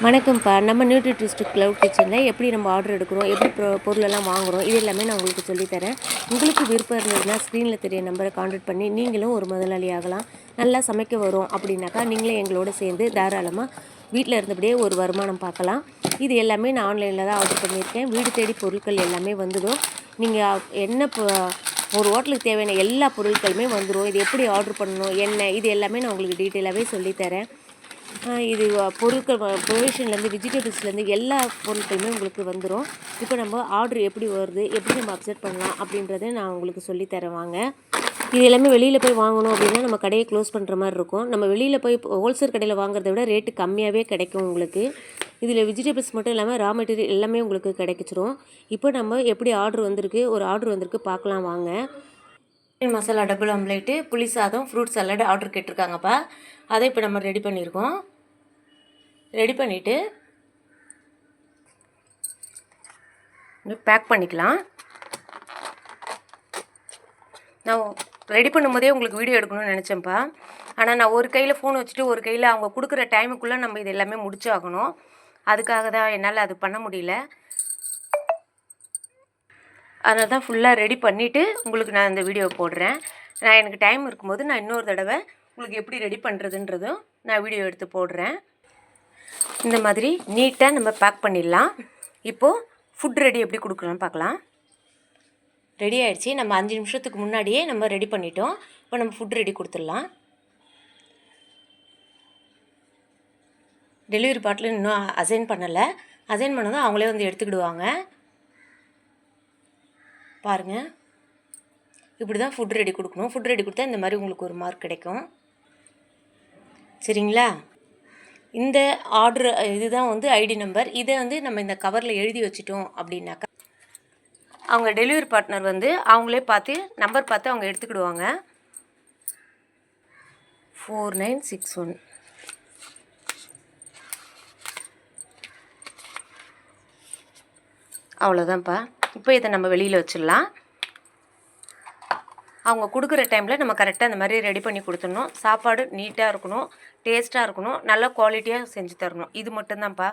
வணக்கம்ப்பா. நம்ம நியூட்ரிடிஸ்ட் க்ளவுட் கிச்சனில் எப்படி நம்ம ஆர்டர் எடுக்கிறோம், எப்படி பொருளெல்லாம் வாங்குகிறோம், இது எல்லாமே நான் உங்களுக்கு சொல்லித்தரேன். உங்களுக்கு விருப்பம் இருந்ததுன்னா ஸ்க்ரீனில் தெரிய நம்பரை கான்டாக்ட் பண்ணி நீங்களும் ஒரு முதலாளி ஆகலாம். நல்லா சமைக்க வரும் அப்படின்னாக்கா நீங்களே எங்களோட சேர்ந்து தாராளமாக வீட்டில் இருந்தபடியே ஒரு வருமானம் பார்க்கலாம். இது எல்லாமே நான் ஆன்லைனில் தான் ஆர்டர் பண்ணியிருக்கேன். வீடு தேடி பொருட்கள் எல்லாமே வந்துடும். நீங்கள் என்ன ஒரு ஹோட்டலுக்கு தேவையான எல்லா பொருட்களுமே வந்துடும். இது எப்படி ஆர்டர் பண்ணணும், என்ன, இது எல்லாமே நான் உங்களுக்கு டீட்டெயிலாகவே சொல்லித்தரேன். இது பொருட்கள் ப்ரொவிஷன்லேருந்து வெஜிடபிள்ஸ்லேருந்து எல்லா பொருட்களுமே உங்களுக்கு வந்துடும். இப்போ நம்ம ஆர்டர் எப்படி வருது, எப்படி நம்ம அப்செட் பண்ணலாம் அப்படின்றத நான் உங்களுக்கு சொல்லித்தரேன் வாங்க. இது எல்லாமே வெளியில் போய் வாங்கணும் அப்படின்னா நம்ம கடையை க்ளோஸ் பண்ணுற மாதிரி இருக்கும். நம்ம வெளியில் போய் ஹோல்சேல் கடையில் வாங்குறத விட ரேட்டு கம்மியாகவே கிடைக்கும் உங்களுக்கு. இதில் வெஜிடபிள்ஸ் மட்டும் இல்லாமல் ரா மெட்டீரியல் எல்லாமே உங்களுக்கு கிடைச்சிரும். இப்போ நம்ம எப்படி ஆர்டர் வந்திருக்கு, ஒரு ஆர்டர் வந்திருக்கு பார்க்கலாம் வாங்க. மசாலா டபுள் ஆம்லேட்டு, புளி சாதம், ஃப்ரூட் சாலட் ஆர்டர் கேட்டிருக்காங்கப்பா. அதை இப்போ நம்ம ரெடி பண்ணியிருக்கோம். ரெடி பண்ணிவிட்டு பேக் பண்ணிக்கலாம். நான் ரெடி பண்ணும்போதே உங்களுக்கு வீடியோ எடுக்கணும்னு நினச்சேன்ப்பா. ஆனால் நான் ஒரு கையில் ஃபோன் வச்சுட்டு ஒரு கையில் அவங்க கொடுக்குற டைமுக்குள்ளே நம்ம இது எல்லாமே முடிச்சாகணும். அதுக்காக தான் என்னால் அது பண்ண முடியல. அதனால தான் ஃபுல்லாக ரெடி பண்ணிவிட்டு உங்களுக்கு நான் இந்த வீடியோ போடுறேன். நான் எனக்கு டைம் இருக்கும்போது நான் இன்னொரு தடவை உங்களுக்கு எப்படி ரெடி பண்ணுறதுன்றதும் நான் வீடியோ எடுத்து போடுறேன். இந்த மாதிரி நீட்டாக நம்ம பேக் பண்ணிடலாம். இப்போது ஃபுட் ரெடி எப்படி கொடுக்கலான்னு பார்க்கலாம். ரெடி ஆகிடுச்சி. நம்ம 5 நிமிஷத்துக்கு முன்னாடியே நம்ம ரெடி பண்ணிட்டோம். இப்போ நம்ம ஃபுட் ரெடி கொடுத்துடலாம். டெலிவரி பாட்டில் இன்னும் அசைன் பண்ணலை. அசைன் பண்ணதும் அவங்களே வந்து எடுத்துக்கிடுவாங்க. பாருங்கள், இப்படி தான் ஃபுட் ரெடி கொடுக்கணும். ஃபுட் ரெடி கொடுத்தா இந்த மாதிரி உங்களுக்கு ஒரு மார்க் கிடைக்கும். சரிங்களா? இந்த ஆர்டர் இதுதான் வந்து ஐடி நம்பர். இதை வந்து நம்ம இந்த கவரில் எழுதி வச்சிட்டோம் அப்படின்னாக்கா அவங்க டெலிவரி பார்ட்னர் வந்து அவங்களே பார்த்து நம்பர் பார்த்து அவங்க எடுத்துக்கிடுவாங்க. 4961. அவ்வளோதான்ப்பா. இப்போ இதை நம்ம வெளியில் வச்சிடலாம். அவங்க கொடுக்குற டைமில் நம்ம கரெக்டாக இந்த மாதிரி ரெடி பண்ணி கொடுத்துடணும். சாப்பாடு நீட்டாக இருக்கணும், டேஸ்ட்டாக இருக்கணும், நல்ல குவாலிட்டியாக செஞ்சு தரணும். இது மட்டும்தான்ப்பா.